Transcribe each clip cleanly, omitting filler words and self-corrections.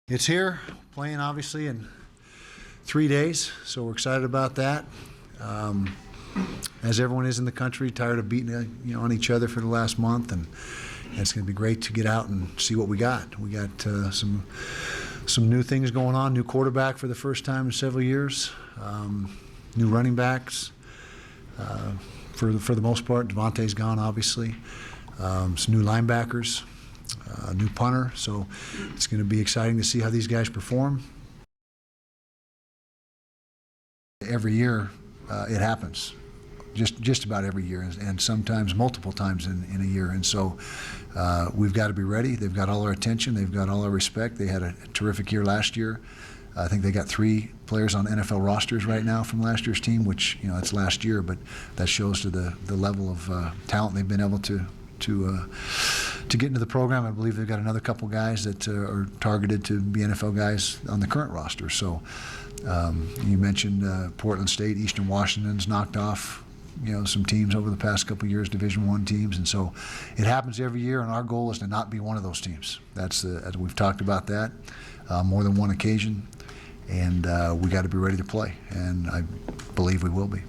It's here, playing obviously in 3 days, so we're excited about that. As everyone is in the country, tired of beating on each other for the last month, and it's going to be great to get out and see what we got. We got some new things going on. New quarterback for the first time in several years. New running backs. For the most part, Devontae's gone, obviously. Some new linebackers. New punter, so it's going to be exciting to see how these guys perform. Every year it happens, just about every year, and sometimes multiple times in a year, and so we've got to be ready. They've got all our attention, they've got all our respect. They had a terrific year last year. I think they got 3 players on NFL rosters right now from last year's team, which, it's last year, but that shows to the level of talent they've been able to get into the program. I believe they've got another couple guys that are targeted to be NFL guys on the current roster. So you mentioned Portland State, Eastern Washington's knocked off some teams over the past couple of years, Division I teams, and so it happens every year, and our goal is to not be one of those teams. We've talked about that more than one occasion, and we got to be ready to play, and I believe we will be.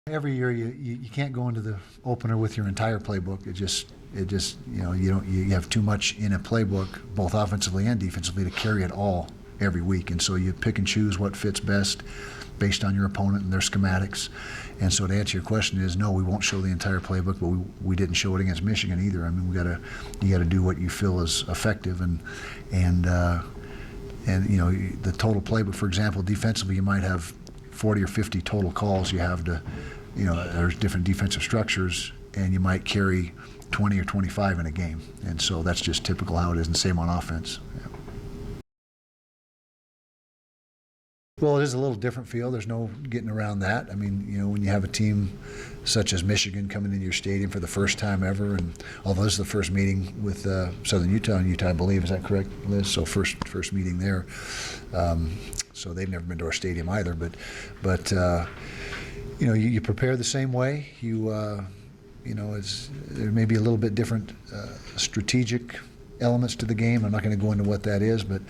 Every year you can't go into the opener with your entire playbook. It just you have too much in a playbook, both offensively and defensively, to carry it all every week. And so you pick and choose what fits best based on your opponent and their schematics. And so to answer your question is, no, we won't show the entire playbook, but we didn't show it against Michigan either. I mean, you got to do what you feel is effective, and the total playbook. For example, defensively, you might have 40 or 50 total calls you have to. There's different defensive structures, and you might carry 20 or 25 in a game. And so that's just typical how it is, and same on offense. Yeah. Well, it is a little different feel. There's no getting around that. I mean, when you have a team such as Michigan coming into your stadium for the first time ever, and although this is the first meeting with Southern Utah and Utah, I believe, is that correct, Liz? So first meeting there. So they've never been to our stadium either, but you prepare the same way. There may be a little bit different strategic elements to the game. I'm not going to go into what that is, but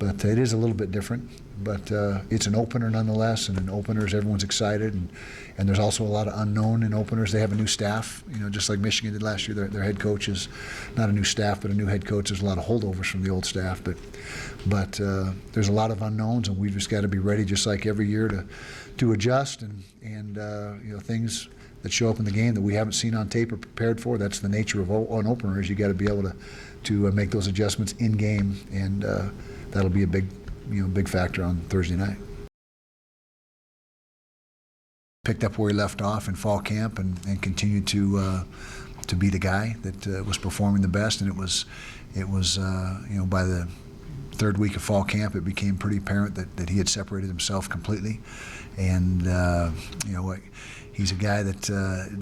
it is a little bit different. But it's an opener nonetheless, and in openers everyone's excited, and there's also a lot of unknown in openers. They have a new staff, just like Michigan did last year. Their head coach is not a new staff, but a new head coach. There's a lot of holdovers from the old staff, but there's a lot of unknowns, and we've just got to be ready, just like every year, to adjust and things that show up in the game that we haven't seen on tape or prepared for. That's the nature of an opener, is you got to be able to make those adjustments in game, and that'll be a big factor on Thursday night. Picked up where he left off in fall camp and continued to be the guy that was performing the best, and it was by the 3rd week of fall camp it became pretty apparent that he had separated himself completely, and he's a guy that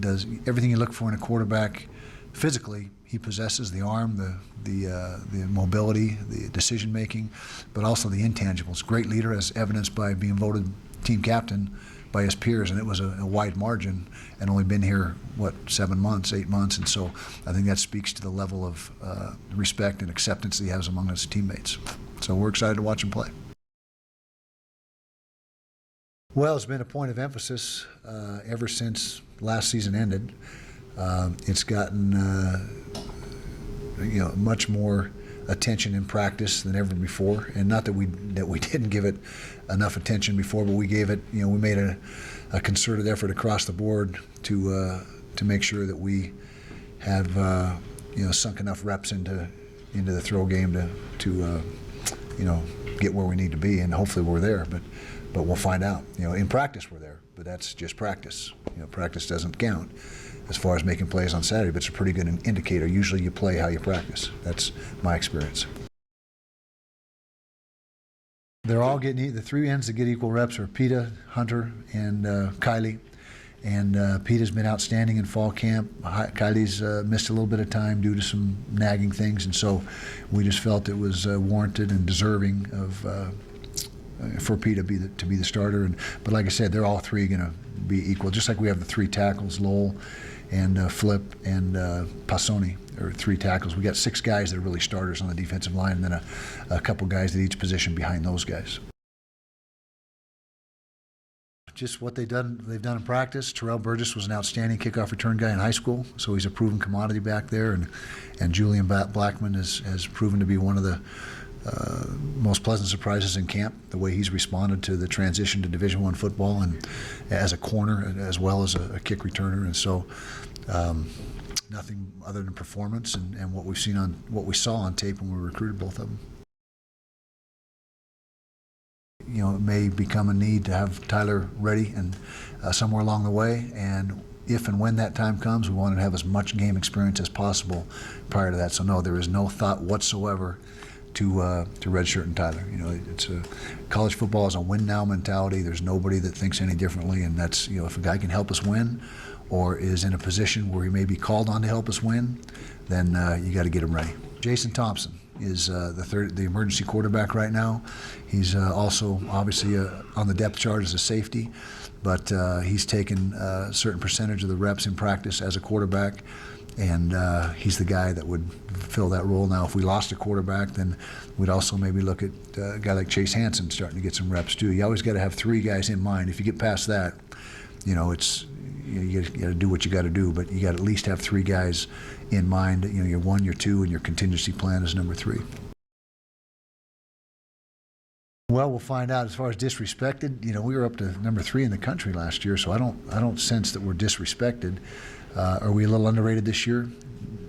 does everything you look for in a quarterback. Physically, he possesses the arm, the mobility, the decision making, but also the intangibles. Great leader, as evidenced by being voted team captain by his peers, and it was a wide margin, and only been here 8 months, and so I think that speaks to the level of respect and acceptance that he has among his teammates. So we're excited to watch him play. Well, it's been a point of emphasis ever since last season ended. It's gotten much more attention in practice than ever before, and not that we didn't give it enough attention before, but we gave it. We made a concerted effort across the board to make sure that we have sunk enough reps into the throw game to get where we need to be, and hopefully we're there. But we'll find out. In practice we're there, but that's just practice. Practice doesn't count as far as making plays on Saturday, but it's a pretty good indicator. Usually you play how you practice. That's my experience. They're all getting, the 3 ends that get equal reps are Peta, Hunter, and Kylie. And Peta's been outstanding in fall camp. Kylie's missed a little bit of time due to some nagging things, and so we just felt it was warranted and deserving of for P to be the starter. But like I said, they're all three going to be equal, just like we have the three tackles, Lowell and Flip and Passoni are three tackles. We got 6 guys that are really starters on the defensive line, and then a couple guys at each position behind those guys. Just what they've done in practice. Terrell Burgess was an outstanding kickoff return guy in high school, so he's a proven commodity back there. And Julian Blackman has proven to be one of the most pleasant surprises in camp, the way he's responded to the transition to Division I football and as a corner as well as a kick returner. And so nothing other than performance and what we saw on tape when we recruited both of them. You know, it may become a need to have Tyler ready and somewhere along the way, and if and when that time comes, we want to have as much game experience as possible prior to that. So no, there is no thought whatsoever to redshirting Tyler. You know, college football is a win now mentality. There's nobody that thinks any differently, and that's, you know, if a guy can help us win or is in a position where he may be called on to help us win, then you got to get him ready. Jason Thompson is the emergency quarterback right now. He's also obviously on the depth chart as a safety, but he's taken a certain percentage of the reps in practice as a quarterback, and he's the guy that would fill that role. Now, if we lost a quarterback, then we'd also maybe look at a guy like Chase Hansen starting to get some reps too. You always got to have 3 guys in mind. If you get past that, you know, you got to do what you got to do, but you got to at least have 3 guys in mind. You know, your 1, your 2, and your contingency plan is number 3. Well, we'll find out. As far as disrespected, you know, we were up to number 3 in the country last year, so I don't sense that we're disrespected. Are we a little underrated this year?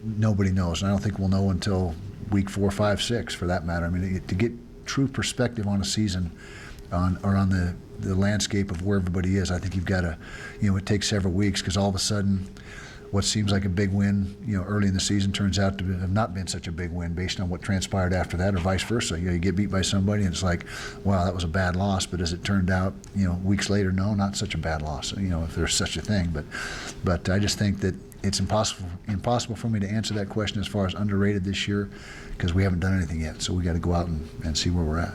Nobody knows, and I don't think we'll know until week 4, 5, 6, for that matter. I mean, to get true perspective on a season, on the landscape of where everybody is, I think you've got to, you know, it takes several weeks, because all of a sudden what seems like a big win, you know, early in the season turns out to have not been such a big win based on what transpired after that, or vice versa. You know, you get beat by somebody and it's like, wow, that was a bad loss, but as it turned out, you know, weeks later, no, not such a bad loss, you know, if there's such a thing. But I just think that it's impossible for me to answer that question as far as underrated this year, because we haven't done anything yet. So we got to go out and see where we're at.